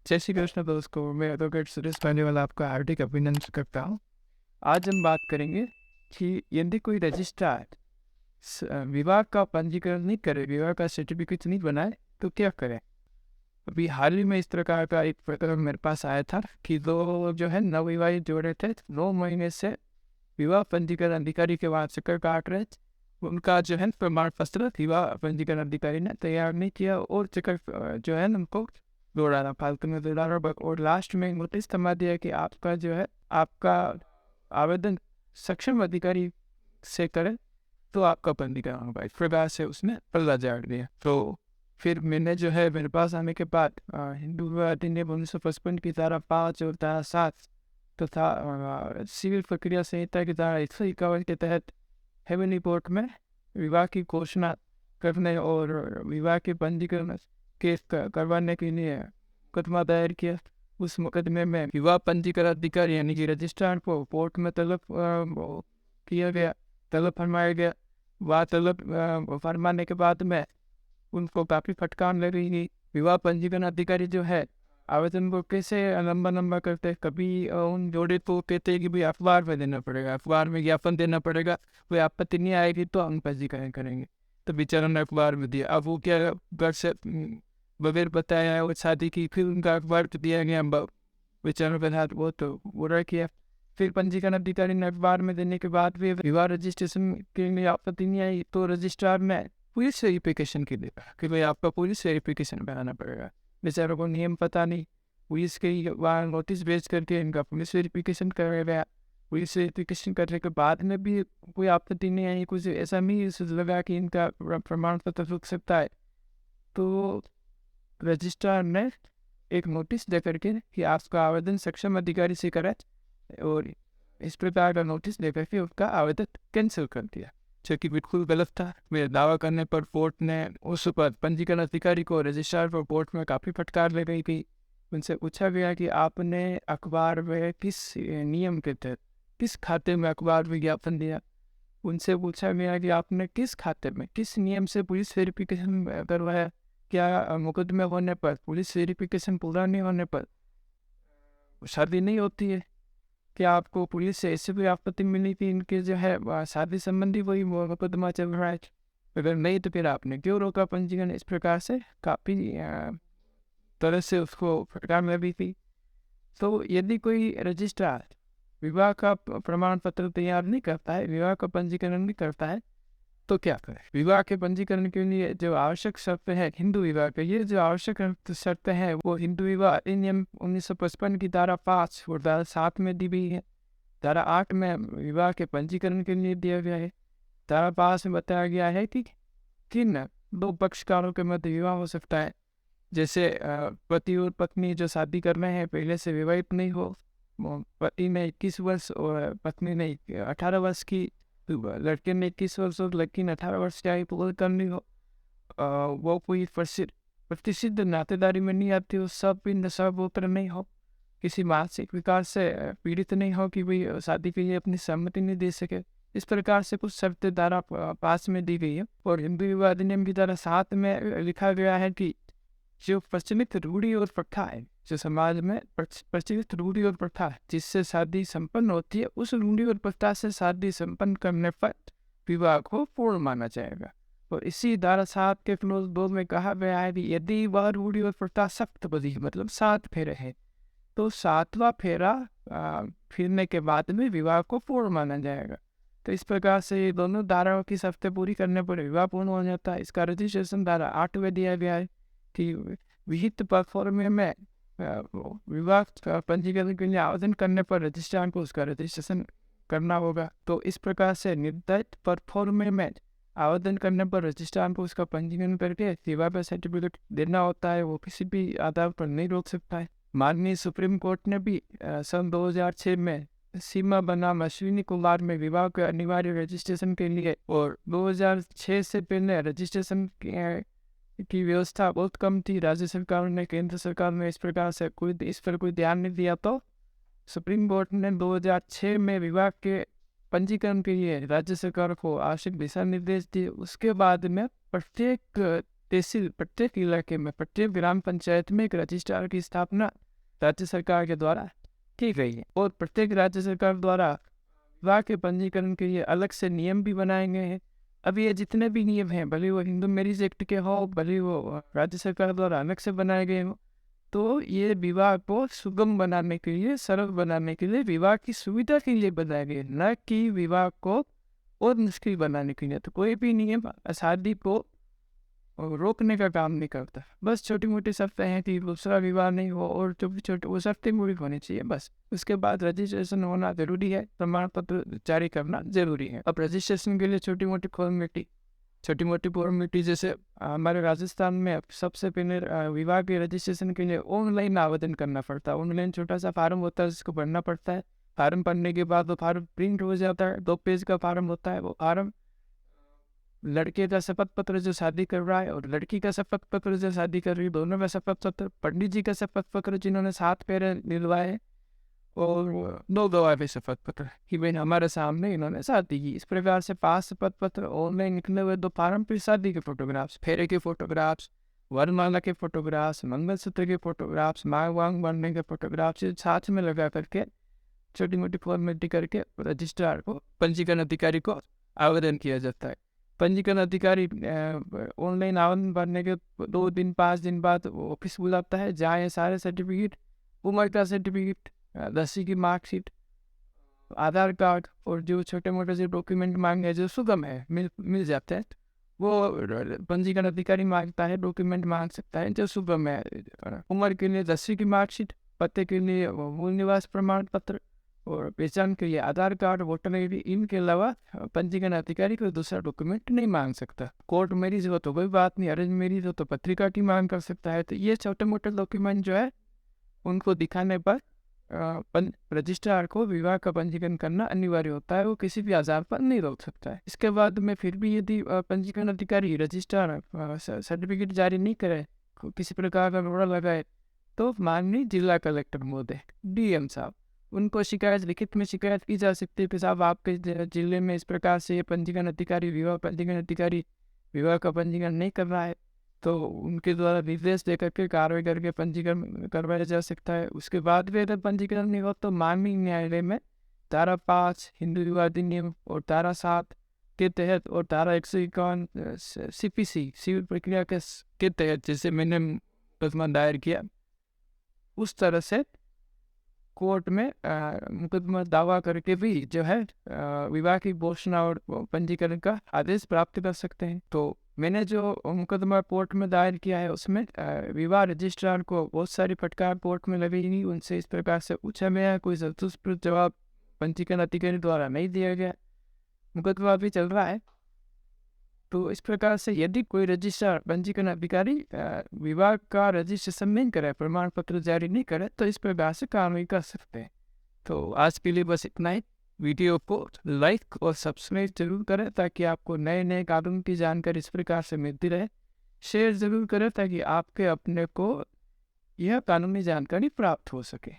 जय श्री कृष्ण दोस्तों, मैं एडवोकेट सुरेश पालीवाल आपका हार्दिक अभिनंदन करता हूँ। आज हम बात करेंगे कि यदि कोई रजिस्ट्रार विवाह का पंजीकरण नहीं करे, विवाह का सर्टिफिकेट नहीं बनाए तो क्या करें। अभी हाल ही में इस प्रकार का एक प्रकरण मेरे पास आया था कि दो जो है नवविवाहित जोड़े थे, 9 महीने से विवाह पंजीकरण अधिकारी के वहाँ चक्कर काट रहे थे। उनका जो है प्रमाण पत्र विवाह पंजीकरण अधिकारी ने तैयार नहीं किया और चक्कर जो है उनको दौड़ाना, फालतू में दौड़ाना। और लास्ट में नोटिस थमा दिया कि आपका जो है आपका आवेदन सक्षम अधिकारी से करें तो आपका पंजीकरण होगा। इस प्रकार से उसने पल्ला झाड़ दिया। तो फिर मैंने जो है मेरे पास आने के बाद हिंदू विवाह अधिनियम 1955 की धारा 5 और धारा 7 तथा सिविल प्रक्रिया संहिता की धारा 151 के तहत हेवनली कोर्ट में विवाह की घोषणा करने और विवाह के पंजीकरण केस करवाने के लिए मुकदमा दायर किया। उस मुकदमे में विवाह पंजीकरण अधिकारी यानी कि रजिस्ट्रार को कोर्ट में तलब किया गया, तलब फरमाया गया। वह तलब फरमाने के बाद में उनको काफ़ी फटकार लग रही थी। विवाह पंजीकरण अधिकारी जो है आवेदन को कैसे लंबा लंबा करते, कभी उन जोड़े को कहते हैं कि भाई अखबार में देना पड़ेगा, अखबार में ज्ञापन देना पड़ेगा, कोई आपत्ति नहीं आएगी तो हम पंजीकरण करेंगे। तो बेचारा ने अखबार में दिया। अब वो क्या घर से बगैर बताया और शादी की, फिर उनका अखबार तो दिया गया, बेचारों के साथ वो तो बुरा किया। फिर पंजीकरण अधिकारी ने अखबार में देने के बाद भी विवाह रजिस्ट्रेशन के लिए आपत्ति नहीं आई तो रजिस्ट्रार ने पुलिस वेरिफिकेशन के लिए कि भाई आपका पुलिस वेरिफिकेशन बनाना पड़ेगा। बेचारों को नियम पता नहीं, पुलिस के वहाँ नोटिस भेज करके इनका पुलिस वेरिफिकेशन कराया गया। पुलिस वेरिफिकेशन करने के बाद में भी कोई आपत्ति नहीं आई, कुछ ऐसा नहीं लगा कि इनका प्रमाण पत्र रुक सकता है। तो रजिस्ट्रार ने एक नोटिस दे करके कि आपका आवेदन सक्षम अधिकारी से करें और इस प्रकार का नोटिस दे करके उसका आवेदन कैंसिल कर दिया, जो कि बिल्कुल गलत था। मेरे दावा करने पर कोर्ट ने उस पर पंजीकरण अधिकारी को, रजिस्ट्रार को कोर्ट में काफ़ी फटकार ले गई थी। उनसे पूछा गया कि आपने अखबार में किस नियम के तहत, किस खाते में अखबार विज्ञापन दिया। उनसे पूछा गया कि आपने किस खाते में, किस नियम से पुलिस वेरिफिकेशन करवाया। क्या मुकदमे होने पर, पुलिस वेरिफिकेशन पूरा नहीं होने पर शादी नहीं होती है? क्या आपको पुलिस से ऐसे भी आपत्ति मिली कि इनके जो है शादी संबंधी वही मुकदमा चल रहा है? अगर नहीं तो फिर आपने क्यों रोका पंजीकरण? इस प्रकार से काफ़ी तरह से उसको फटकार लगी थी। तो यदि कोई रजिस्ट्रार विवाह का प्रमाण पत्र तैयार नहीं करता है, विवाह का पंजीकरण नहीं करता है, तो क्या करें? विवाह के पंजीकरण के लिए जो आवश्यक शर्तें हैं हिंदू विवाह के, ये जो आवश्यक शर्तें हैं वो हिंदू विवाह अधिनियम 1955 की धारा 5 और धारा 7 में दी गई है। धारा 8 में विवाह के पंजीकरण के लिए दिया गया है। धारा 5 में बताया गया है कि किन दो पक्षकारों के मध्य विवाह हो सकता है। जैसे पति और पत्नी जो शादी कर रहे हैं पहले से विवाहित नहीं हो, पति ने 21 वर्ष और पत्नी ने 18 वर्ष की, लड़के ने 21 वर्ष और लड़की ने 18 वर्ष की आयु पूरी करनी हो, वो कोई प्रतिष्ठित नातेदारी में नहीं आती हो, सब भी नशागोत्र नहीं हो, किसी मानसिक विकार से पीड़ित नहीं हो कि भाई शादी के लिए अपनी सहमति नहीं दे सके। इस प्रकार से कुछ शर्तें धारा 5 में दी गई है। और हिंदू विवाह अधिनियम की धारा 7 में लिखा गया है कि जो प्रचलित रूढ़ी और प्रथा है, जो समाज में प्रचलित रूढ़ी और प्रथा है जिससे शादी संपन्न होती है, उस रूढ़ी और प्रथा से शादी संपन्न करने पर विवाह को पूर्ण माना जाएगा। और इसी धारा 7 के क्लोज 2 में कहा गया है कि यदि वह रूढ़ी और प्रथा सप्तपदी मतलब 7 फेरे है तो 7वां फेरा फिरने के बाद में विवाह को पूर्ण माना जाएगा। तो इस प्रकार से ये दोनों धाराओं की शर्तें पूरी करने पर विवाह पूर्ण हो जाता है। इसका रजिस्ट्रेशन धारा 8 में दिया गया है कि विहित प्लेटफॉर्म में विवाह पंजीकरण के लिए आवेदन करने पर रजिस्ट्रार को उसका रजिस्ट्रेशन करना होगा। तो इस प्रकार से निर्धारित प्लेटफॉर्म में आवेदन करने पर रजिस्ट्रार को उसका पंजीकरण करके विवाह का सर्टिफिकेट देना होता है। वो किसी भी आधार पर नहीं रोक सकता है। माननीय सुप्रीम कोर्ट ने भी सन 2006 में सीमा बनाम अश्विनी कुमार में विवाह के अनिवार्य रजिस्ट्रेशन के लिए, और 2006 से पहले रजिस्ट्रेशन की व्यवस्था बहुत कम थी। राज्य सरकार ने, केंद्र सरकार ने इस प्रकार से इस पर कोई ध्यान नहीं दिया। तो सुप्रीम कोर्ट ने 2006 में विवाह के पंजीकरण के लिए राज्य सरकार को आवश्यक दिशा निर्देश दिए। उसके बाद में प्रत्येक तहसील प्रत्येक इलाके में, प्रत्येक ग्राम पंचायत में एक रजिस्ट्रार की स्थापना राज्य सरकार के द्वारा की गई है। और प्रत्येक राज्य सरकार द्वारा विवाह के पंजीकरण के लिए अलग से नियम भी बनाए गए हैं। अब ये जितने भी नियम हैं, भले वो हिंदू मैरिज एक्ट के हो, भले वो राज्य सरकार द्वारा अलग से बनाए गए हो, तो ये विवाह को सुगम बनाने के लिए, सरल बनाने के लिए, विवाह की सुविधा के लिए बनाए गए, न कि विवाह को और मुश्किल बनाने के लिए। तो कोई भी नियम शादी को रोकने का काम नहीं करता। बस छोटी मोटी शर्तें हैं कि दूसरा विवाह नहीं हो, और जो भी छोटे वो शर्तें पूरी होनी चाहिए बस। उसके बाद रजिस्ट्रेशन होना जरूरी है, प्रमाण पत्र जारी करना जरूरी है। अब रजिस्ट्रेशन के लिए छोटी मोटी फॉर्मेलिटी जैसे हमारे राजस्थान में अब सबसे पहले विवाह के रजिस्ट्रेशन के लिए ऑनलाइन आवेदन करना पड़ता है। ऑनलाइन छोटा सा फार्म होता है, जिसको भरना पड़ता है। फार्म भरने के बाद वो फार्म प्रिंट हो जाता है, 2 पेज का फार्म होता है। वो फार्म लड़के का शपथ पत्र जो शादी कर रहा है और लड़की का शपथ पत्र जो शादी कर रही है, दोनों का शपथ पत्र, पंडित जी का शपथ पत्र जिन्होंने 7 फेरे दिलवाए, और 2 गवाह के शपथ पत्र कि भाई हमारे सामने इन्होंने शादी की। इस प्रकार से 5 शपथ पत्र, ऑनलाइन निकले हुए 2 फार्म, फिर शादी के फोटोग्राफ्स, फेरे के फोटोग्राफ्स, वरमाला के फोटोग्राफ्स, मंगलसूत्र के फोटोग्राफ्स, मांग वांग बनने के फोटोग्राफ्स, साथ में लगा करके छोटी मोटी फॉर्मेलिटी करके रजिस्ट्रार को, पंजीकरण अधिकारी को आवेदन किया जाता है। पंजीकरण अधिकारी ऑनलाइन आवेदन भरने के 2 दिन 5 दिन बाद ऑफिस बुलाता है, जहाँ ये सारे सर्टिफिकेट, उम्र का सर्टिफिकेट, 10वीं की मार्कशीट, आधार कार्ड और जो छोटे मोटे जो डॉक्यूमेंट मांगे जो सुगम है मिल जाते हैं। वो पंजीकरण अधिकारी मांगता है, डॉक्यूमेंट मांग सकता है जो सुगम है। उम्र के लिए 10वीं की मार्कशीट, पते के लिए मूल निवास प्रमाण पत्र, और पहचान के लिए आधार कार्ड, वोटर ID। इनके अलावा पंजीकरण अधिकारी कोई दूसरा डॉक्यूमेंट नहीं मांग सकता। कोर्ट मैरिज हो तो कोई बात नहीं, अरेंज मैरिज हो तो पत्रिका की मांग कर सकता है। तो ये छोटे मोटे डॉक्यूमेंट जो है उनको दिखाने पर रजिस्ट्रार को विवाह का पंजीकरण करना अनिवार्य होता है। वो किसी भी आधार पर नहीं रोक सकता है। इसके बाद में फिर भी यदि पंजीकरण अधिकारी रजिस्ट्रार सर्टिफिकेट जारी नहीं करे, किसी प्रकार का रोड़ा लगाए, तो माननीय जिला कलेक्टर महोदय, DM साहब, उनको शिकायत, लिखित में शिकायत की जा सकती है कि साहब आपके जिले में इस प्रकार से पंजीकरण अधिकारी विवाह का पंजीकरण नहीं कर रहा है। तो उनके द्वारा निर्देश दे करके कार्रवाई करके पंजीकरण करवाया जा सकता है। उसके बाद भी अगर पंजीकरण नहीं हो तो माननीय न्यायालय में धारा 5 हिंदू विवाह अधिनियम और धारा 7 के तहत और धारा 151 CPC सिविल प्रक्रिया के तहत, जैसे मैंने मुकदमा दायर किया, उस तरह से कोर्ट में मुकदमा दावा करके भी जो है विवाह की घोषणा और पंजीकरण का आदेश प्राप्त कर सकते हैं। तो मैंने जो मुकदमा कोर्ट में दायर किया है उसमें विवाह रजिस्ट्रार को बहुत सारी फटकार कोर्ट में लगेगी। उनसे इस प्रकार से पूछा गया, कोई संतुष्ट जवाब पंजीकरण अधिकारी द्वारा नहीं दिया गया, मुकदमा भी चल रहा है। तो इस प्रकार से यदि कोई रजिस्ट्रार, पंजीकरण अधिकारी विवाह का रजिस्ट्रेशन नहीं करे, प्रमाण पत्र जारी नहीं करे, तो इस प्रकार से कार्रवाई कर सकते हैं। तो आज के लिए बस इतना ही। वीडियो को लाइक और सब्सक्राइब जरूर करें ताकि आपको नए नए कानून की जानकारी इस प्रकार से मिलती रहे। शेयर जरूर करें ताकि आपके अपने को यह कानूनी जानकारी प्राप्त हो सके।